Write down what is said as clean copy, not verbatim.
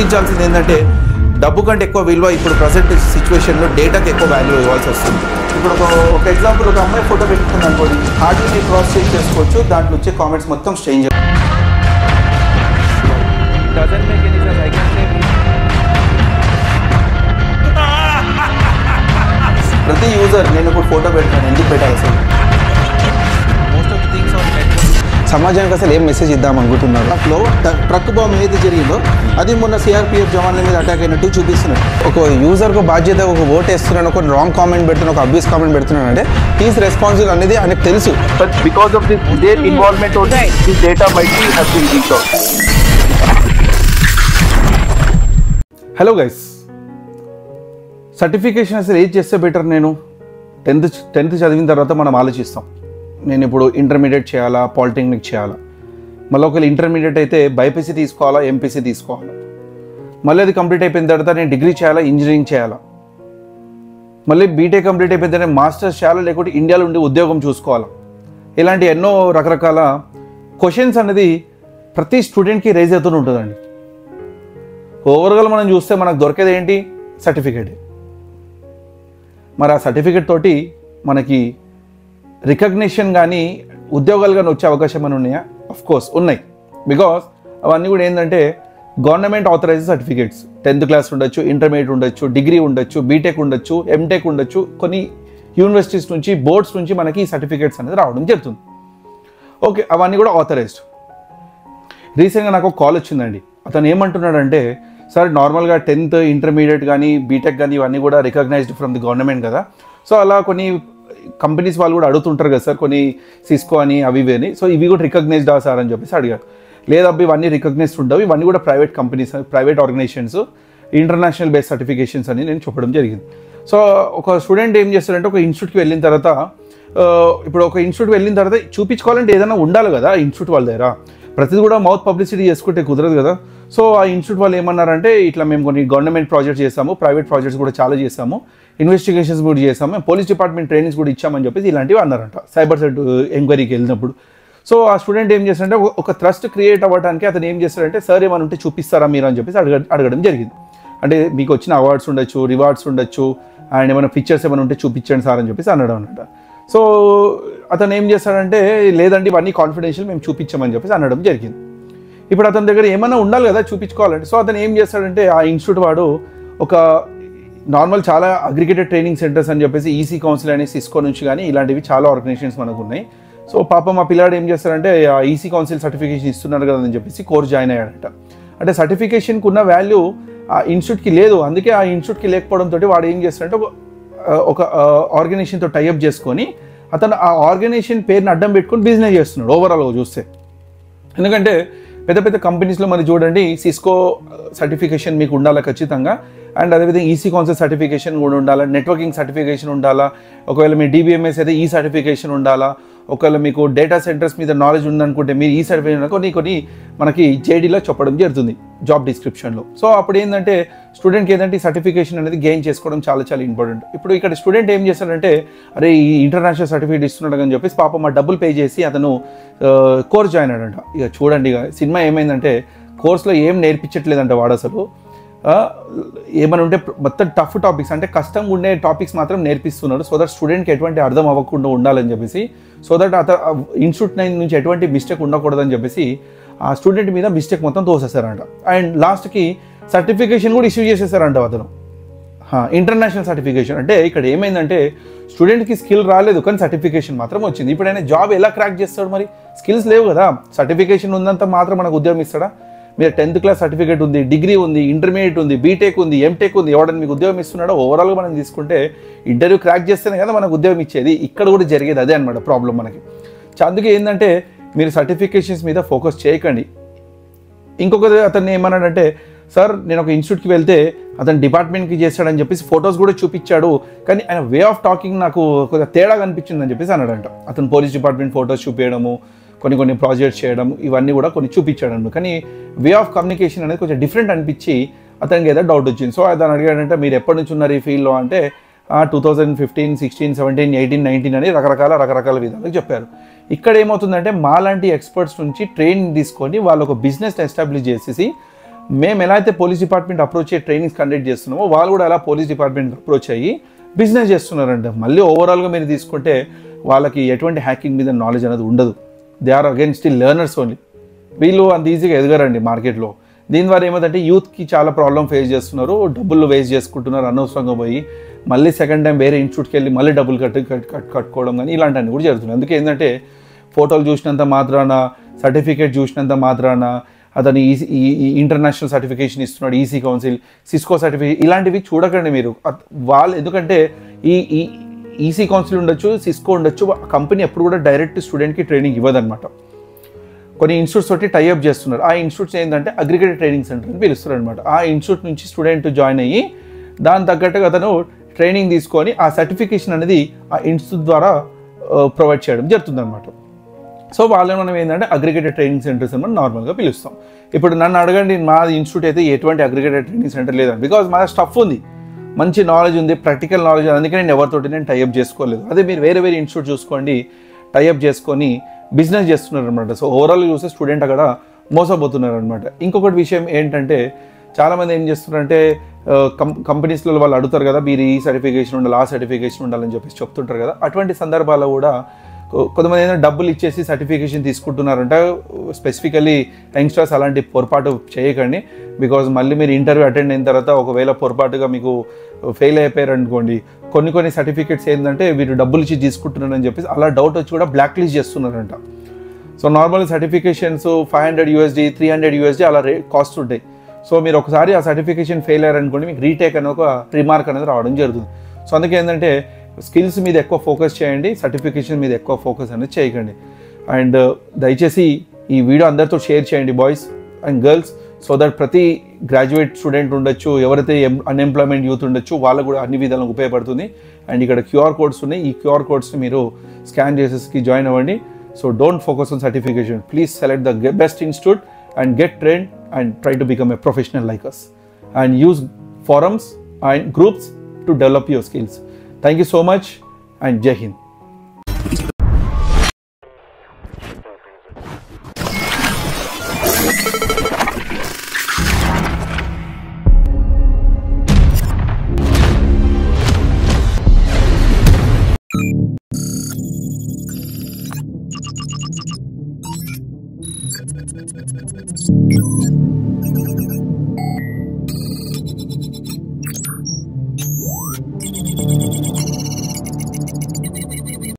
గుర్తించాల్సింది ఏంటంటే డబ్బు కంటే ఎక్కువ విలువ ఇప్పుడు ప్రజెంట్ సిచ్యువేషన్లో డేటాకి ఎక్కువ వాల్యూ ఇవ్వాల్సి వస్తుంది. ఇప్పుడు ఒక ఎగ్జాంపుల్, ఒక అమ్మాయి ఫోటో పెట్టుకుంది అనుకోండి, హార్డ్లీ మీరు క్రాస్ చెక్ చేసుకోవచ్చు, దాంట్లో వచ్చే కామెంట్స్ మొత్తం స్ట్రేంజర్. ప్రతి యూజర్ నేను ఇప్పుడు ఫోటో పెడతాను, ఎందుకు పెట్టాలి అసలు? Most of the things on సమాజానికి అసలు ఏం మెసేజ్ ఇద్దాం అనుకుంటున్నారు? దాంట్లో ట్రక్ బాంబ్ ఏదైతే జరిగిందో అది మొన్న సిఆర్పిఎఫ్ జవాన్ల మీద అటాక్ అయినట్టు చూపిస్తున్నాడు. ఒక యూజర్కు బాధ్యత, ఒక ఓట్ వేస్తున్నాను, ఒక రాంగ్ కామెంట్ పెడుతున్నాను, ఒక అబ్యూస్ కామెంట్ పెడుతున్నాను అంటే హీస్ రెస్పాన్సిబుల్ అనేది ఆయనకు తెలుసు. But because of this their involvement only this data might be have been leaked out. Hello guys, certification అసలు ఏది చేస్తే బెటర్? నేను టెన్త్ చదివిన తర్వాత మనం ఆలోచిస్తాం, నేను ఇప్పుడు ఇంటర్మీడియట్ చేయాలా, పాలిటెక్నిక్ చేయాలా, మళ్ళీ ఒకవేళ ఇంటర్మీడియట్ అయితే బైపీసీ తీసుకోవాలా, ఎంపీసీ తీసుకోవాలా, మళ్ళీ అది కంప్లీట్ అయిపోయిన తర్వాత నేను డిగ్రీ చేయాలా, ఇంజనీరింగ్ చేయాలా, మళ్ళీ బీటెక్ కంప్లీట్ అయిపోయిన తర్వాత మాస్టర్స్ చేయాలా, లేకుంటే ఇండియాలో ఉండి ఉద్యోగం చూసుకోవాలా, ఇలాంటి ఎన్నో రకరకాల క్వశ్చన్స్ అనేది ప్రతి స్టూడెంట్కి రైజ్ అవుతూనే ఉంటుందండి. ఓవరాల్ మనం చూస్తే మనకు దొరికేది ఏంటి? సర్టిఫికేట్. మరి ఆ సర్టిఫికేట్ తోటి మనకి రికగ్నిషన్ కానీ ఉద్యోగాలు కానీ వచ్చే అవకాశం ఏమైనా ఉన్నాయా? ఆఫ్ కోర్స్ ఉన్నాయి. బికాస్ అవన్నీ కూడా ఏంటంటే government authorised certificates. 10th class ఉండొచ్చు, ఇంటర్మీడియట్ ఉండొచ్చు, డిగ్రీ ఉండొచ్చు, బీటెక్ ఉండొచ్చు, ఎంటెక్ ఉండొచ్చు, కొన్ని యూనివర్సిటీస్ నుంచి, బోర్డ్స్ నుంచి మనకి ఈ సర్టిఫికేట్స్ అనేది రావడం జరుగుతుంది. ఓకే, అవన్నీ కూడా ఆథరైజ్డ్. రీసెంట్గా నాకు ఒక కాల్ వచ్చిందండి. అతను ఏమంటున్నాడంటే, సార్ నార్మల్గా 10th, ఇంటర్మీడియట్ కానీ బీటెక్ కానీ ఇవన్నీ కూడా రికగ్నైజ్డ్ ఫ్రమ్ ది గవర్నమెంట్ కదా, సో అలా కొన్ని కంపెనీస్ వాళ్ళు కూడా అడుగుతుంటారు కదా సార్, కొన్ని సిస్కో అని అవి ఇవి అని, సో ఇవి కూడా రికగ్నైజ్డా సార్ అని చెప్పేసి అడిగారు. లేదబ్బా ఇవన్నీ రికగ్నైజ్డ్ ఉండవు, ఇవన్నీ కూడా private companies, private organisations, international based certifications అని నేను చెప్పడం జరిగింది. సో ఒక స్టూడెంట్ ఏం చేస్తారంటే, ఒక ఇన్స్టిట్యూట్కి వెళ్ళిన తర్వాత, ఇప్పుడు ఒక ఇన్స్టిట్యూట్కి వెళ్ళిన తర్వాత చూపించుకోవాలంటే ఏదైనా ఉండాలి కదా ఇన్స్టిట్యూట్ వాళ్ళ దగ్గర. ప్రతిదీ కూడా మౌత్ పబ్లిసిటీ చేసుకుంటే కుదరదు కదా. సో ఆ ఇన్స్టిట్యూట్ వాళ్ళు ఏమన్నారంటే, ఇట్లా మేము కొన్ని గవర్నమెంట్ ప్రాజెక్ట్స్ చేస్తాము, ప్రైవేట్ ప్రాజెక్ట్స్ కూడా చాలా చేస్తాము, ఇన్వెస్టిగేషన్స్ కూడా చేస్తాము, మేము పోలీస్ డిపార్ట్మెంట్ ట్రైనింగ్స్ కూడా ఇచ్చామని చెప్పేసి ఇలాంటివి అన్నారంట సైబర్ సెట్ ఎంక్వైరీకి వెళ్ళినప్పుడు. సో ఆ స్టూడెంట్ ఏం చేస్తారంటే, ఒక ట్రస్ట్ క్రియేట్ అవ్వడానికి అతను ఏం చేస్తారంటే, సార్ ఏమైనా ఉంటే చూపిస్తారా మీరు అని చెప్పేసి అడగడం జరిగింది. అంటే మీకు వచ్చిన అవార్డ్స్ ఉండొచ్చు, రివార్డ్స్ ఉండొచ్చు, అండ్ ఏమైనా పిక్చర్స్ ఏమైనా ఉంటే చూపించండి సార్ అని చెప్పేసి అనడం అనమాట. సో అతను ఏం చేస్తాడంటే, లేదండి ఇవన్నీ కాన్ఫిడెన్షియల్, మేము చూపించామని చెప్పేసి అనడం జరిగింది. ఇప్పుడు అతని దగ్గర ఏమైనా ఉండాలి కదా చూపించుకోవాలంటే. సో అతను ఏం చేస్తాడంటే, ఆ ఇన్స్టిట్యూట్ వాడు ఒక నార్మల్ చాలా అగ్రిగేటెడ్ ట్రైనింగ్ సెంటర్స్ అని చెప్పేసి ఈసీ కౌన్సిల్ అని, సిస్కో నుంచి కానీ ఇలాంటివి చాలా ఆర్గనైజేషన్స్ మనకు ఉన్నాయి. సో పాపం మా పిల్లాడు ఏం చేస్తారంటే, ఆ ఈసీ కౌన్సిల్ సర్టిఫికేషన్ ఇస్తున్నారు కదా అని చెప్పేసి కోర్స్ జాయిన్ అయ్యాడట. అంటే సర్టిఫికేషన్కి ఉన్న వాల్యూ ఆ ఇన్స్టిట్యూట్కి లేదు. అందుకే ఆ ఇన్స్టిట్యూట్కి లేకపోవడంతో వాడు ఏం చేస్తాడంటే, ఒక ఆర్గనైజేషన్తో టైఅప్ చేసుకొని అతను ఆ ఆర్గనైజేషన్ పేరుని అడ్డం పెట్టుకొని బిజినెస్ చేస్తున్నాడు ఓవరాల్గా చూస్తే. ఎందుకంటే పెద్ద పెద్ద కంపెనీస్లో మరి చూడండి, సిస్కో సర్టిఫికేషన్ మీకు ఉండాలా ఖచ్చితంగా, అండ్ అదేవిధంగా ఈసీ కౌన్సిల్ సర్టిఫికేషన్ కూడా ఉండాలా, నెట్వర్కింగ్ సర్టిఫికేషన్ ఉండాలా, ఒకవేళ మీ DBMS అయితే ఈ సర్టిఫికేషన్ ఉండాలా, ఒకవేళ మీకు డేటా సెంటర్స్ మీద నాలెడ్జ్ ఉందనుకుంటే మీరు ఈ సర్టిఫికేషన్ కొన్ని మనకి JDలో చెప్పడం జరుగుతుంది జాబ్ డిస్క్రిప్షన్లో. సో అప్పుడు ఏంటంటే స్టూడెంట్కి ఏంటంటే ఈ సర్టిఫికేషన్ అనేది గెయిన్ చేసుకోవడం చాలా చాలా ఇంపార్టెంట్. ఇప్పుడు ఇక్కడ స్టూడెంట్ ఏం చేస్తాడంటే, అరే ఈ ఇంటర్నేషనల్ సర్టిఫికేట్ ఇస్తున్నాడు అని చెప్పేసి పాపం మా డబ్బులు పే చేసి అతను కోర్స్ జాయిన్ అయ్యాడంట. ఇక చూడండి, ఇక సినిమా ఏమైందంటే, కోర్సులో ఏం నేర్పించట్లేదంట వాడు అసలు. ఏమైనా ఉంటే మొత్తం టఫ్ టాపిక్స్, అంటే కష్టంగా ఉండే టాపిక్స్ మాత్రం నేర్పిస్తున్నాడు, సో దట్ స్టూడెంట్కి ఎటువంటి అర్థం అవ్వకుండా ఉండాలని చెప్పేసి, సో దట్ ఇన్స్టిట్యూట్ నుంచి ఎటువంటి మిస్టేక్ ఉండకూడదని చెప్పేసి ఆ స్టూడెంట్ మీద మిస్టేక్ మొత్తం తోసేస్తారంట. అండ్ లాస్ట్కి సర్టిఫికేషన్ కూడా ఇష్యూ చేసేసారంట అతను, ఇంటర్నేషనల్ సర్టిఫికేషన్. అంటే ఇక్కడ ఏమైందంటే, స్టూడెంట్కి స్కిల్ రాలేదు కానీ సర్టిఫికేషన్ మాత్రం వచ్చింది. ఇప్పుడు ఆయన జాబ్ ఎలా క్రాక్ చేస్తాడు? మరి స్కిల్స్ లేవు కదా. సర్టిఫికేషన్ ఉందంత మాత్రం మనకు ఉద్యోగం ఇస్తాడా? మీరు 10th క్లాస్ సర్టిఫికేట్ ఉంది, డిగ్రీ ఉంది, ఇంటర్మీడియట్ ఉంది, బీటెక్ ఉంది, ఎంటెక్ ఉంది, ఎవడని మీకు ఉద్యోగం ఇస్తున్నాడో? ఓవరాల్గా మనం తీసుకుంటే ఇంటర్వ్యూ క్రాక్ చేస్తేనే కదా మనకు ఉద్యోగం ఇచ్చేది. ఇక్కడ కూడా జరిగేది అదే అనమాట ప్రాబ్లం మనకి. అందుకే ఏంటంటే, మీరు సర్టిఫికేషన్స్ మీద ఫోకస్ చేయకండి. ఇంకొకటి అతన్ని ఏమన్నాడంటే, సార్ నేను ఒక ఇన్స్టిట్యూట్కి వెళ్తే అతను డిపార్ట్మెంట్కి చేస్తాడని చెప్పేసి ఫొటోస్ కూడా చూపించాడు, కానీ ఆయన వే ఆఫ్ టాకింగ్ నాకు కొద్దిగా తేడా కనిపించిందని చెప్పేసి అన్నాడంట. అతను పోలీస్ డిపార్ట్మెంట్ ఫొటోస్ చూపించడము, కొన్ని ప్రాజెక్ట్స్ చేయడం, ఇవన్నీ కూడా కొన్ని చూపించాడు, కానీ వే ఆఫ్ కమ్యూనికేషన్ అనేది కొంచెం డిఫరెంట్ అనిపించి అతనికి ఏదో డౌట్ వచ్చింది. సో అతను అడిగాడంటే, మీరు ఎప్పటి నుంచి ఉన్నారు ఈ ఫీల్డ్లో అంటే, 2015, 16, 17, 18, 19 అని రకరకాల విధాలుగా చెప్పారు. ఇక్కడ ఏమవుతుందంటే, మాలాంటి ఎక్స్పర్ట్స్ నుంచి ట్రైనింగ్ తీసుకొని వాళ్ళు ఒక బిజినెస్ ఎస్టాబ్లిష్ చేసేసి మేము ఎలా అయితే పోలీస్ డిపార్ట్మెంట్ అప్రోచ్ అయ్యి ట్రైనింగ్స్ కండక్ట్ చేస్తున్నామో వాళ్ళు కూడా అలా పోలీస్ డిపార్ట్మెంట్ అప్రోచ్ అయ్యి బిజినెస్ చేస్తున్నారంట. మళ్ళీ ఓవరాల్గా మీరు తీసుకుంటే వాళ్ళకి ఎటువంటి హ్యాకింగ్ మీద నాలెడ్జ్ అనేది ఉండదు. They are again still learners only. వీళ్ళు అంత ఈజీగా ఎదగరండి మార్కెట్లో. దీని ద్వారా ఏమంటే యూత్కి చాలా ప్రాబ్లం ఫేస్ చేస్తున్నారు, డబ్బులు వేస్ట్ చేసుకుంటున్నారు అనవసరంగా పోయి, మళ్ళీ సెకండ్ టైం వేరే ఇన్స్టిట్యూట్కి వెళ్ళి మళ్ళీ డబ్బులు కట్టుకోవడం కానీ ఇలాంటివన్నీ కూడా జరుగుతున్నాయి. అందుకే ఏంటంటే ఫోటోలు చూసినంత మాత్రాన, సర్టిఫికేట్ చూసినంత మాత్రాన అతను ఇంటర్నేషనల్ సర్టిఫికేషన్ ఇస్తున్నాడు, ఈసీ కౌన్సిల్, సిస్కో సర్టిఫికేట్, ఇలాంటివి చూడకండి మీరు. వాళ్ళు ఎందుకంటే ఈ ఈసీ కౌన్సిల్ ఉండొచ్చు, సిస్కో ఉండొచ్చు, కంపెనీ ఎప్పుడు కూడా డైరెక్ట్ స్టూడెంట్కి ట్రైనింగ్ ఇవ్వదన్నమాట. కొన్ని ఇన్స్టిట్యూట్స్ తోటి టైఅప్ చేస్తున్నారు. ఆ ఇన్స్టిట్యూట్స్ ఏంటంటే అగ్రిగేటెడ్ ట్రైనింగ్ సెంటర్ అని పిలుస్తారు అనమాట. ఆ ఇన్స్టిట్యూట్ నుంచి స్టూడెంట్ జాయిన్ అయ్యి దాని తగ్గట్టుగా అతను ట్రైనింగ్ తీసుకొని ఆ సర్టిఫికేషన్ అనేది ఆ ఇన్స్టిట్యూట్ ద్వారా ప్రొవైడ్ చేయడం జరుగుతుంది అనమాట. సో వాళ్ళని మనం ఏంటంటే అగ్రిగేటెడ్ ట్రైనింగ్ సెంటర్స్ అని మనం నార్మల్గా పిలుస్తాం. ఇప్పుడు నన్ను అడగండి, మా ఇన్స్టిట్యూట్ అయితే ఎటువంటి అగ్రిగేటెడ్ ట్రైనింగ్ సెంటర్ లేదని, బికాజ్ మా స్టఫ్ ఉంది, మంచి నాలెడ్జ్ ఉంది, ప్రాక్టికల్ నాలెడ్జ్, అందుకే నేను ఎవరితోటి నేను టైఅప్ చేసుకోలేదు. అదే మీరు వేరే ఇన్స్టిట్యూట్ చూసుకోండి, టైఅప్ చేసుకొని బిజినెస్ చేస్తున్నారు అనమాట. సో ఓవరాల్గా చూస్తే స్టూడెంట్ అక్కడ మోసపోతున్నారు అనమాట. ఇంకొకటి విషయం ఏంటంటే చాలామంది ఏం చేస్తున్నారంటే కంపెనీస్లో వాళ్ళు అడుగుతారు కదా, మీరు ఈ సర్టిఫికేషన్ ఉండాలి, ఆ సర్టిఫికేషన్ ఉండాలని చెప్పేసి చెప్తుంటారు కదా. అటువంటి సందర్భాల్లో కూడా కొంతమంది ఏదైనా డబ్బులు ఇచ్చేసి సర్టిఫికేషన్ తీసుకుంటున్నారంట. స్పెసిఫికలీ యంగ్స్టర్స్ అలాంటి పొరపాటు చేయకండి. బికాజ్ మళ్ళీ మీరు ఇంటర్వ్యూ అటెండ్ అయిన తర్వాత ఒకవేళ పొరపాటుగా మీకు ఫెయిల్ అయిపోయారు అనుకోండి, కొన్ని సర్టిఫికేట్స్ ఏంటంటే వీరు డబ్బులు ఇచ్చి తీసుకుంటున్నారని చెప్పేసి అలా డౌట్ వచ్చి కూడా బ్లాక్ లిస్ట్ చేస్తున్నారంట. సో నార్మల్ సర్టిఫికేషన్స్ $500, $300 అలా కాస్ట్ ఉంటాయి. సో మీరు ఒకసారి ఆ సర్టిఫికేషన్ ఫెయిల్ అయ్యారనుకోండి, మీకు రీటేక్ అని ఒక రిమార్క్ అనేది రావడం జరుగుతుంది. సో అందుకే ఏంటంటే స్కిల్స్ మీద ఎక్కువ ఫోకస్ చేయండి, సర్టిఫికేషన్ మీద ఎక్కువ ఫోకస్ అనేది చేయకండి. అండ్ దయచేసి ఈ వీడియో అందరితో షేర్ చేయండి boys and girls, so that ప్రతి గ్రాడ్యుయేట్ స్టూడెంట్ ఉండొచ్చు, ఎవరైతే అన్ఎంప్లాయ్మెంట్ యూత్ ఉండొచ్చు, వాళ్ళకు కూడా అన్ని విధాలుగా ఉపయోగపడుతుంది. అండ్ ఇక్కడ క్యూఆర్ కోడ్స్ ఉన్నాయి, ఈ క్యూఆర్ కోడ్స్ని మీరు స్కాన్ చేసేసి జాయిన్ అవ్వండి. So don't focus on certification, please select the best institute and get trained and try to become a professional like us and use forums and groups to develop your skills. Thank you so much and Jai Hind. Thank you.